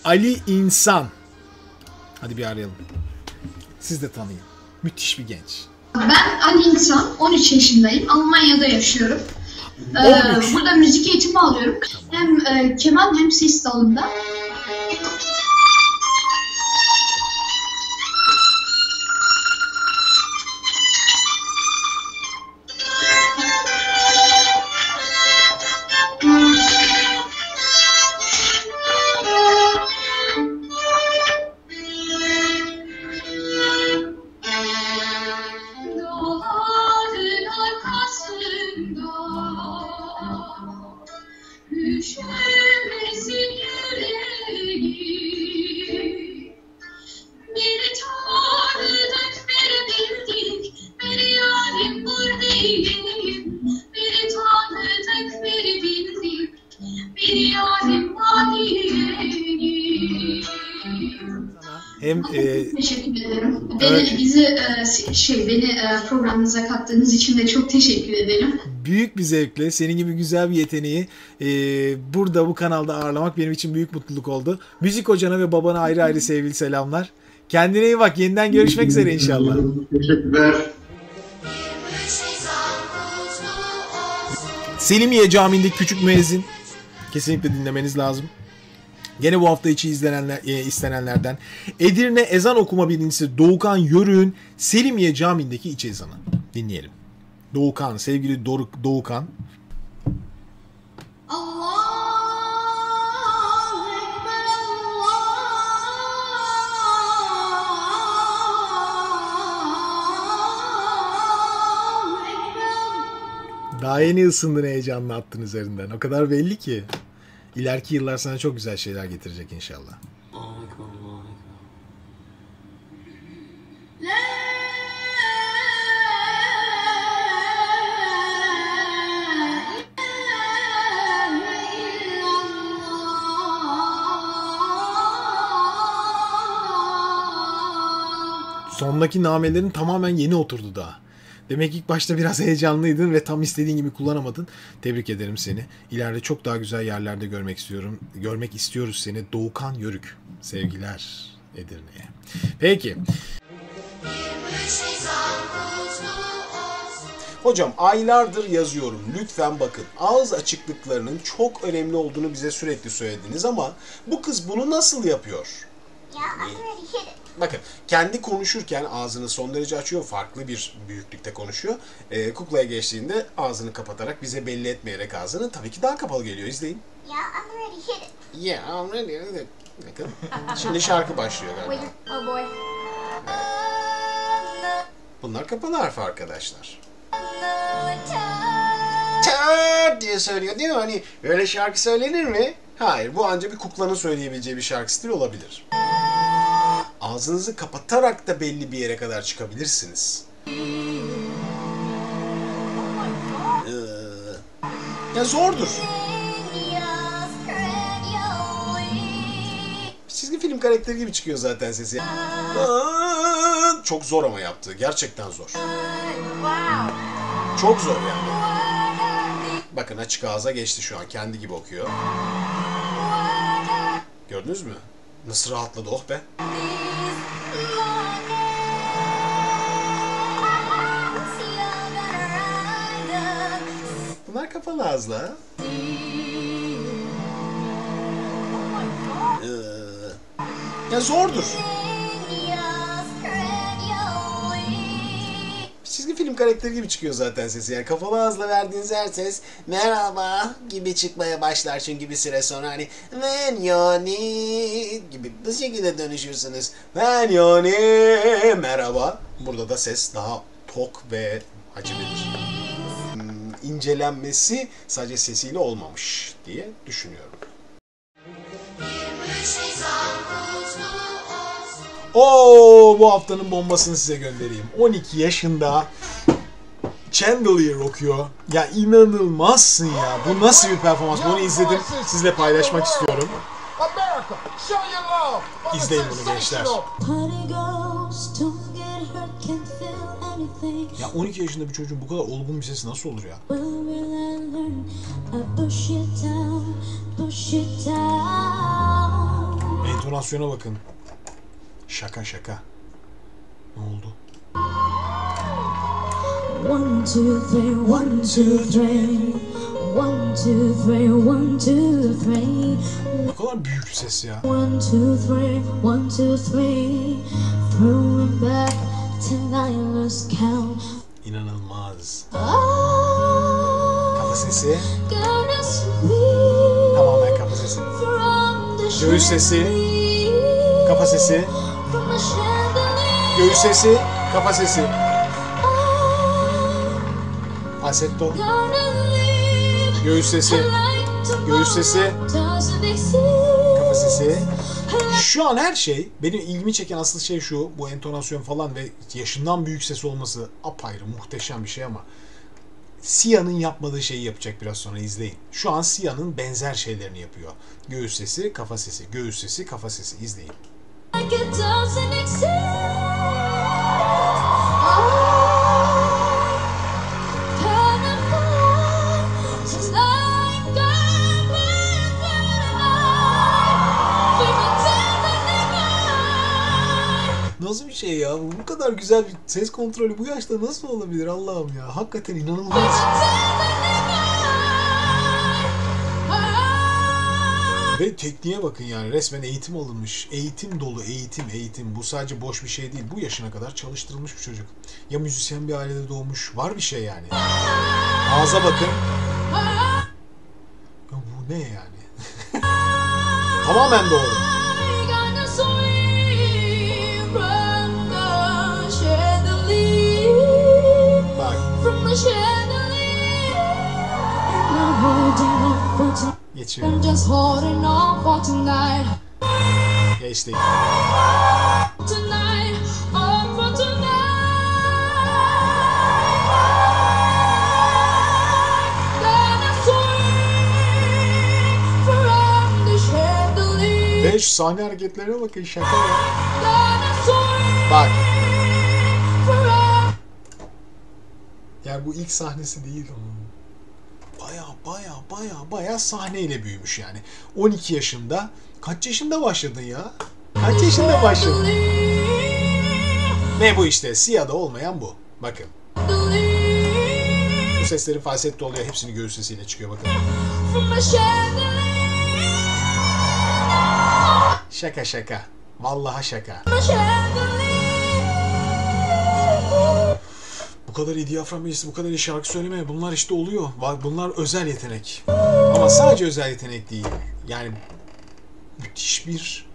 Ali İnsan. Hadi bir arayalım. Siz de tanıyın. Müthiş bir genç. Ben Ali İnsan, 13 yaşındayım. Almanya'da yaşıyorum. Burada müzik eğitimi alıyorum. Hem keman hem ses dalında. Hem teşekkür ederim. Beni programınıza kattığınız için de çok teşekkür ederim. Büyük bir zevkle senin gibi güzel bir yeteneği burada bu kanalda ağırlamak benim için büyük mutluluk oldu. Müzik hocana ve babana ayrı ayrı sevgili selamlar. Kendine iyi bak. Yeniden görüşmek üzere inşallah. Teşekkürler. Selimiye Camii'ndeki küçük müezzin. Kesinlikle dinlemeniz lazım. Gene bu hafta içi istenenlerden Edirne ezan okuma birincisi Doğukan Yörük'ün Selimiye Camii'ndeki iç ezanı. Dinleyelim. Doğukan, sevgili Doğukan. Daha yeni ısındın heyecanla attın üzerinden. O kadar belli ki. İleriki yıllar sana çok güzel şeyler getirecek inşallah. Sondaki namelerin tamamen yeni oturdu daha. Demek ilk başta biraz heyecanlıydın ve tam istediğin gibi kullanamadın. Tebrik ederim seni. İleride çok daha güzel yerlerde görmek istiyoruz seni. Doğukan Yörük. Sevgiler Edirne'ye. Peki. Hocam aylardır yazıyorum. Lütfen bakın. Ağız açıklıklarının çok önemli olduğunu bize sürekli söylediniz ama bu kız bunu nasıl yapıyor? Bakın kendi konuşurken ağzını son derece açıyor. Farklı bir büyüklükte konuşuyor. Kuklaya geçtiğinde ağzını kapatarak bize belli etmeyerek ağzını tabii ki daha kapalı geliyor. İzleyin. Yeah, I'm ready hit it. Bakın. Şimdi şarkı başlıyor galiba. Oh boy. Bunlar kapalı harf arkadaşlar. Ta diye söylüyor değil mi? Hani öyle şarkı söylenir mi? Hayır, bu ancak bir kuklanın söyleyebileceği bir şarkı stili olabilir. Ağzınızı kapatarak da belli bir yere kadar çıkabilirsiniz. Ya zordur. Çizgi film karakteri gibi çıkıyor zaten sesi. Çok zor ama yaptığı. Gerçekten zor. Çok zor yani. Bakın açık ağza geçti şu an. Kendi gibi okuyor. Gördünüz mü? Nasıl rahatladı, oh be. Bunlar kapalı ağızla. Ya zordur. Çizgi film karakteri gibi çıkıyor zaten sesi. Yani kapalı ağızla verdiğiniz her ses merhaba gibi çıkmaya başlar çünkü bir süre sonra hani when you need gibi bu şekilde dönüşürsünüz. When you need merhaba. Burada da ses daha tok ve acemidir. İncelenmesi sadece sesiyle olmamış diye düşünüyorum. Bu haftanın bombasını size göndereyim. 12 yaşında Chandelier okuyor. Ya inanılmazsın ya. Bu nasıl bir performans? Bunu izledim. Sizle paylaşmak istiyorum. İzleyin bunu gençler. Ya 12 yaşında bir çocuğun bu kadar olgun bir sesi nasıl olur ya? entonasyona bakın. Şaka şaka. Ne oldu? 1, 2, 3, 1, 2, 3. 1, 2, 3, 1, 2, 3. Ne kadar büyük bir ses ya. 1, 2, 3, 1, 2, 3. Throwing back till I lost count. İnanılmaz. Oh, Kafa sesi. gonna sweep Tamamen kafa sesi. from the Göğüs sesi. chandelier. Kafa sesi. From the chandelier. Göğüs sesi. Kafa sesi. Oh, Falsetto. gonna leave Göğüs sesi. like tomorrow Göğüs sesi. doesn't exist. Kafa sesi. Şu an her şey, benim ilgimi çeken asıl şey şu, bu entonasyon falan ve yaşından büyük ses olması apayrı, muhteşem bir şey ama Sia'nın yapmadığı şeyi yapacak biraz sonra, izleyin. Şu an Sia'nın benzer şeylerini yapıyor. Göğüs sesi, kafa sesi, göğüs sesi, kafa sesi, izleyin. Like it doesn't exist. Oh, kind of fun, just like I'm living life. We pretend that Nasıl bir şey ya? Bu kadar güzel bir ses kontrolü bu yaşta nasıl olabilir Allah'ım ya? Hakikaten inanılmaz. Ve tekniğe bakın yani, resmen eğitim alınmış. Eğitim dolu, eğitim. Bu sadece boş bir şey değil. Bu yaşına kadar çalıştırılmış bir çocuk. Ya müzisyen bir ailede doğmuş. Var bir şey yani. Ağza bakın. Ya bu ne yani? Tamamen doğru. gonna swing from the chandelier. Bak, From the chandelier. I'm holding on for tonight. geçiyor. I'm just holding on for tonight. Geçti. Tonight, on for tonight. Gonna swing from the chandelier. Ve şu sahne hareketlerine bakın, şaka ya. Gonna swing Bak, from. yani bu ilk sahnesi değil onun. Baya sahneyle büyümüş yani. 12 yaşında. Kaç yaşında başladın ya? Kaç yaşında başladın? Ne bu işte? Sia'da olmayan bu. Bakın. Bu sesleri falsetto oluyor. Hepsini göğüs sesiyle çıkıyor bakın. From the chandelier. Şaka. Vallahi şaka. The chandelier. Bu kadar iyi diyafram meclisi, bu kadar iyi şarkı söyleme, bunlar işte oluyor. Bunlar özel yetenek. Ama sadece özel yetenek değil. Yani müthiş bir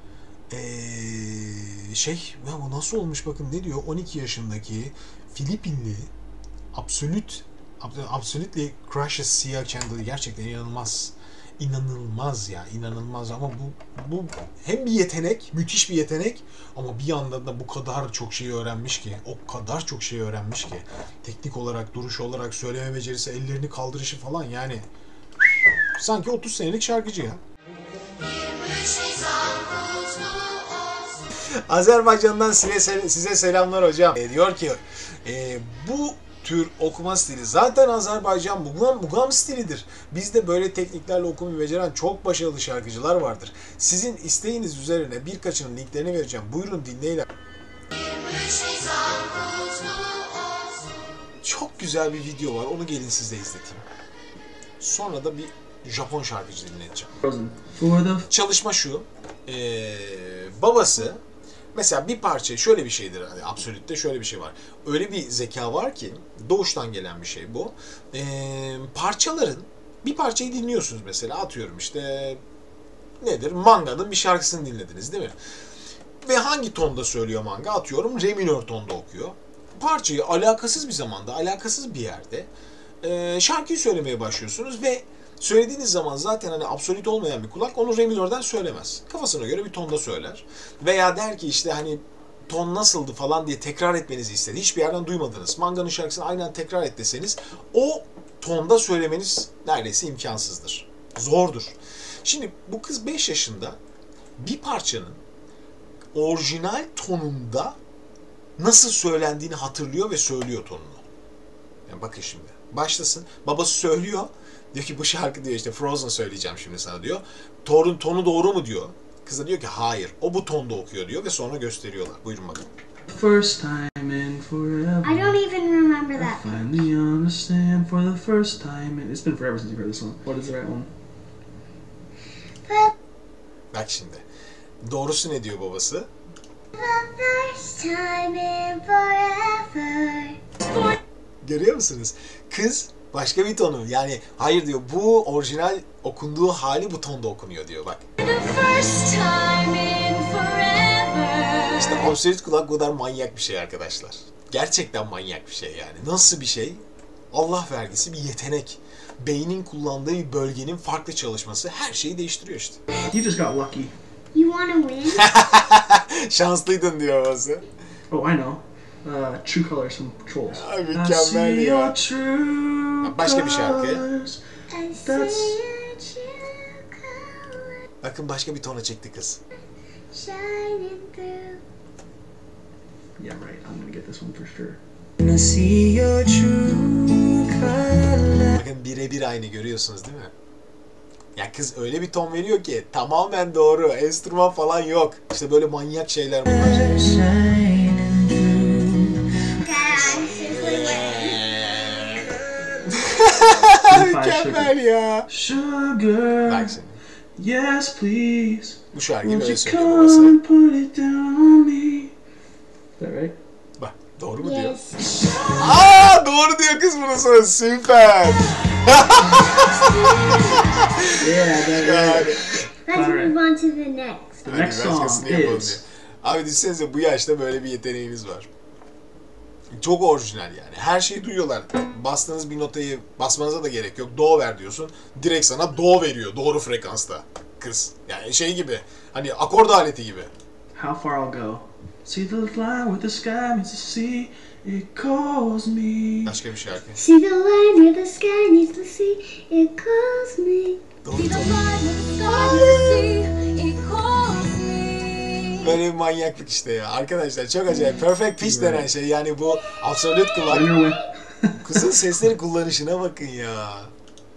ya bu nasıl olmuş bakın, ne diyor? 12 yaşındaki Filipinli Absolutely Crushes Sia Chandler, gerçekten inanılmaz. İnanılmaz ya, inanılmaz ama bu hem bir yetenek, müthiş bir yetenek ama bir yandan da bu kadar çok şey öğrenmiş ki, teknik olarak, duruş olarak, söyleme becerisi, ellerini kaldırışı falan yani sanki 30 senelik şarkıcı ya. Azerbaycan'dan size selamlar hocam. Diyor ki bu tür okuma stili zaten Azerbaycan mugam stilidir. Bizde böyle tekniklerle okumayı beceren çok başarılı şarkıcılar vardır. Sizin isteğiniz üzerine birkaçının linklerini vereceğim. Buyurun dinleyin. Çok güzel bir video var. Onu gelin size izleteyim. Sonra da bir Japon şarkıcı dinleteceğim. Çalışma şu. Babası mesela bir parça şöyle bir şeydir, hani Absolute'de şöyle bir şey var. Öyle bir zeka var ki doğuştan gelen bir şey bu. Parçaların bir parçayı dinliyorsunuz mesela, atıyorum işte nedir? Manga'nın bir şarkısını dinlediniz değil mi? Ve hangi tonda söylüyor Manga? Atıyorum re minör tonda okuyor. Parçayı alakasız bir zamanda, alakasız bir yerde şarkıyı söylemeye başlıyorsunuz ve söylediğiniz zaman zaten hani absolut olmayan bir kulak onu re minörden söylemez. Kafasına göre bir tonda söyler. Veya der ki işte hani ton nasıldı falan diye tekrar etmenizi istedi. Hiçbir yerden duymadınız. Manga'nın şarkısını aynen tekrar et deseniz o tonda söylemeniz neredeyse imkansızdır. Zordur. Şimdi bu kız 5 yaşında bir parçanın orijinal tonunda nasıl söylendiğini hatırlıyor ve söylüyor tonunu. Yani bakın şimdi. Başlasın. Babası söylüyor. Diyor ki bu şarkı diyor işte Frozen söyleyeceğim şimdi sana diyor. Tonu doğru mu diyor. Kız da diyor ki hayır o bu tonda okuyor diyor ve sonra gösteriyorlar. Buyurun bakın. First time in forever. I don't even remember I that. finally understand for the first time. It's been forever since you've heard this one. What is the right one? Bak şimdi. Doğrusu ne diyor babası? The first time in forever. Görüyor musunuz? Kız başka bir tonu. Yani hayır diyor bu orijinal okunduğu hali bu tonda okunuyor diyor bak. The first time in forever. İşte absolut kulak bu kadar manyak bir şey arkadaşlar. Gerçekten manyak bir şey yani. Nasıl bir şey? Allah vergisi bir yetenek. Beynin kullandığı bir bölgenin farklı çalışması her şeyi değiştiriyor işte. You just got lucky. You wanna win? Şanslıydın diyor babası. Oh, I know. True Colors from Trolls. Ay, I mükemmel see ya. your true Başka bir şarkı. colors. I see That's- your true colors Bakın başka bir tona çekti kız. shining through. Yeah, right. I'm gonna get this one for sure. Bakın birebir aynı görüyorsunuz değil mi? Ya kız öyle bir ton veriyor ki tamamen doğru. Enstrüman falan yok. İşte böyle manyak şeyler bunlar. Mükemmel ya. Sugar. Bak şimdi. Yes, please. Bu şarkıyı Won't böyle you söylüyor come babası. and put it down on me? Is that right? Bak doğru mu diyor? Yes. Aa doğru diyor kız bunu sonra. Süper. Yeah, that Yani. Let's Alright. move on to the next. The Hadi next song başkasını yapalım is. diyor. Abi düşünsenize bu yaşta böyle bir yeteneğiniz var. Çok orijinal yani. Her şeyi duyuyorlar. Bastığınız bir notayı basmanıza da gerek yok. Do ver diyorsun. Direkt sana do veriyor. Doğru frekansta. Kız. Yani şey gibi. Hani akord aleti gibi. How far I'll go. See the line with the sky meets the sea. It calls me. Başka bir şarkı. See the line where the sky needs to see. It calls me. Doğru Böyle bir manyaklık işte ya. Arkadaşlar çok acayip. Perfect pitch denen şey. Yani bu absolut kulak. Winner, Kızın sesleri kullanışına bakın ya.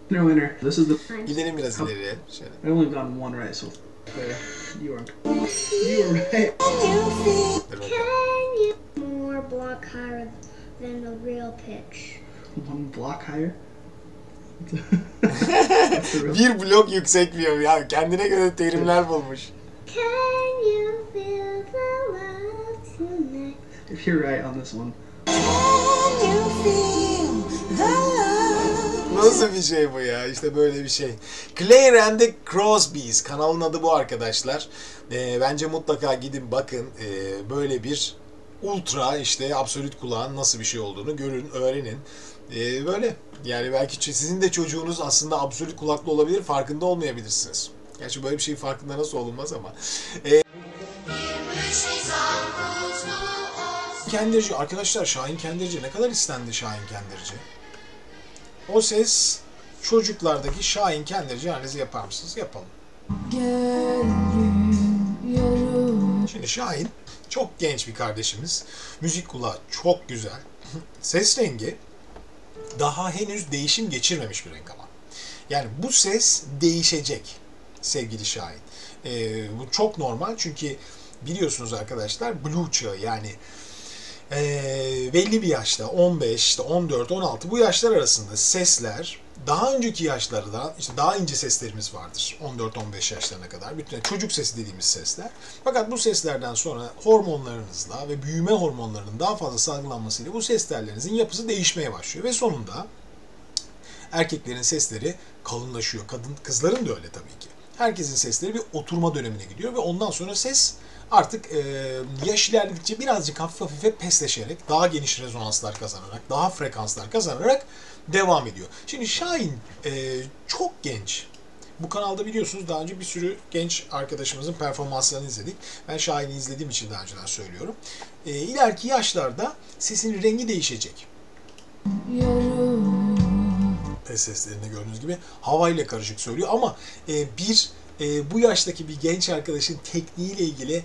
winner. This is the. Gidelim biraz ileriye. Şöyle. I only gotten one right, so there. You are right. Dur bakalım. Can you more block higher than the real pitch? One block higher. That's the real. Bir blok yüksekliyor ya. Kendine göre terimler bulmuş. Can you feel the love tonight? If you're right on this one. Nasıl bir şey bu ya? İşte böyle bir şey. Claire and the Crosbys. Kanalın adı bu arkadaşlar. Bence mutlaka gidin bakın. Böyle bir ultra işte absolut kulağın nasıl bir şey olduğunu görün, öğrenin. Böyle. Yani belki sizin de çocuğunuz aslında absolut kulaklı olabilir. Farkında olmayabilirsiniz. Gerçi böyle bir şeyin farkında nasıl olunmaz ama. Kendirci. Arkadaşlar Şahin Kendirci. Ne kadar istendi Şahin Kendirci? O ses çocuklardaki Şahin Kendirci analizi yapar mısınız? Yapalım. Şimdi Şahin çok genç bir kardeşimiz. Müzik kulağı çok güzel. Ses rengi daha henüz değişim geçirmemiş bir renk ama. Yani bu ses değişecek sevgili Şahin. Bu çok normal çünkü biliyorsunuz arkadaşlar Blue çağı yani belli bir yaşta 15, işte 14, 16 bu yaşlar arasında sesler daha önceki yaşlardan işte daha ince seslerimiz vardır. 14-15 yaşlarına kadar. Bütün çocuk sesi dediğimiz sesler. Fakat bu seslerden sonra hormonlarınızla ve büyüme hormonlarının daha fazla salgılanmasıyla bu ses tellerinizin yapısı değişmeye başlıyor ve sonunda erkeklerin sesleri kalınlaşıyor. Kızların da öyle tabii ki. Herkesin sesleri bir oturma dönemine gidiyor ve ondan sonra ses artık yaş ilerledikçe birazcık hafif hafife pesleşerek, daha geniş rezonanslar kazanarak, daha frekanslar kazanarak devam ediyor. Şimdi Şahin çok genç. Bu kanalda biliyorsunuz daha önce bir sürü genç arkadaşımızın performanslarını izledik. Ben Şahin'i izlediğim için daha önceden söylüyorum. İleriki yaşlarda sesinin rengi değişecek. Seslerinde gördüğünüz gibi havayla karışık söylüyor ama bu yaştaki bir genç arkadaşın tekniğiyle ilgili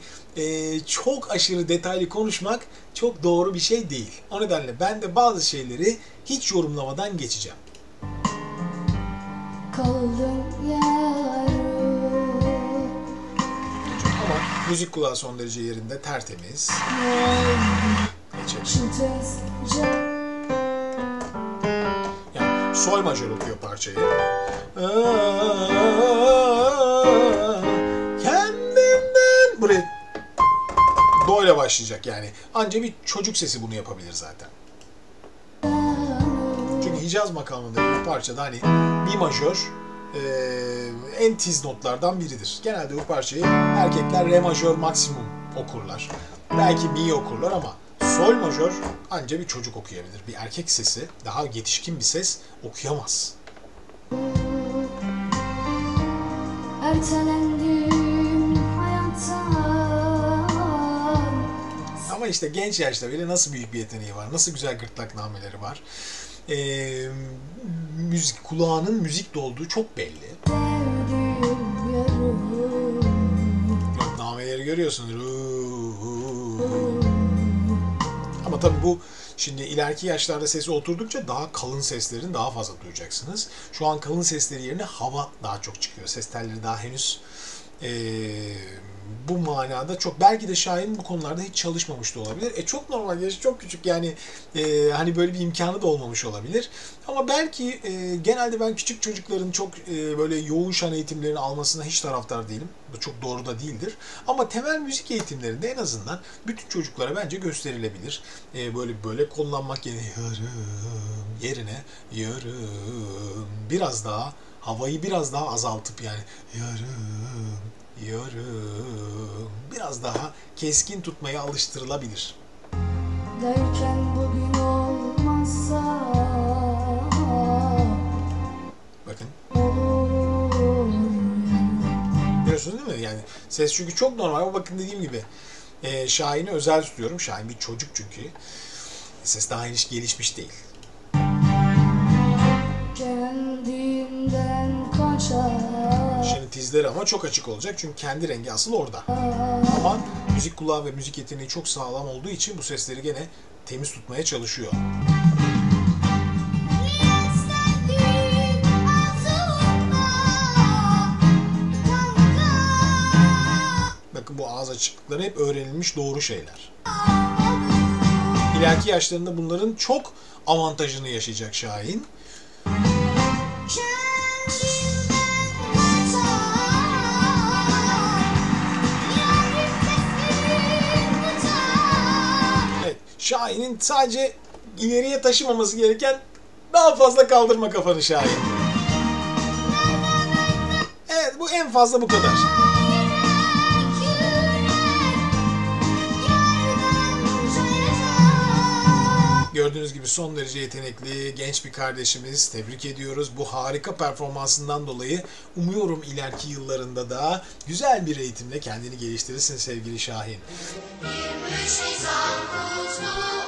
çok aşırı detaylı konuşmak çok doğru bir şey değil. O nedenle ben de bazı şeyleri hiç yorumlamadan geçeceğim. Müzik kulağı son derece yerinde, tertemiz. Geçelim. Yani sol majör okuyor parçayı. Kendinden buraya do ile başlayacak yani. Anca bir çocuk sesi bunu yapabilir zaten. Çünkü Hicaz makamındaki bir parçada hani mi majör en tiz notlardan biridir. Genelde bu parçayı erkekler re majör maksimum okurlar. Belki mi okurlar ama sol majör anca bir çocuk okuyabilir. Bir erkek sesi, daha yetişkin bir ses okuyamaz. Ertelendim hayattan. Ama işte genç yaşta bile nasıl büyük bir yeteneği var, nasıl güzel gırtlaknameleri var. Müzik, kulağının müzikle olduğu çok belli. Gırtlaknameleri görüyorsun. Ama tabii bu şimdi ileriki yaşlarda sesi oturdukça daha kalın seslerin daha fazla duyacaksınız. Şu an kalın sesleri yerine hava daha çok çıkıyor. Ses telleri daha henüz bu manada çok, belki de Şahin bu konularda hiç çalışmamış da olabilir. Çok normal, yaşı çok küçük yani hani böyle bir imkanı da olmamış olabilir. Ama belki genelde ben küçük çocukların çok böyle yoğun şan eğitimlerini almasına hiç taraftar değilim. Bu çok doğru da değildir. Ama temel müzik eğitimlerinde en azından bütün çocuklara bence gösterilebilir. Böyle kullanmak yerine yarım biraz daha havayı biraz daha azaltıp yani yarım biraz daha keskin tutmaya alıştırılabilir. Derken bugün olmazsa Bakın. olur. Biliyorsunuz değil mi? Yani ses çünkü çok normal ama bakın dediğim gibi Şahin'i özel tutuyorum. Şahin bir çocuk çünkü. Ses daha henüz gelişmiş değil. Kendimden kaçar. Şimdi tizleri ama çok açık olacak çünkü kendi rengi asıl orada. Ama müzik kulağı ve müzik yeteneği çok sağlam olduğu için bu sesleri gene temiz tutmaya çalışıyor. Bakın bu ağız açıklıkları hep öğrenilmiş doğru şeyler. İleriki yaşlarında bunların çok avantajını yaşayacak Şahin. Evet, Şahin'in sadece ileriye taşımaması gereken daha fazla kaldırma kafanı Şahin. Evet, bu en fazla bu kadar. Gördüğünüz gibi son derece yetenekli genç bir kardeşimiz. Tebrik ediyoruz. Bu harika performansından dolayı umuyorum ileriki yıllarında da güzel bir eğitimle kendini geliştirirsin sevgili Şahin. Bir müjde mutlu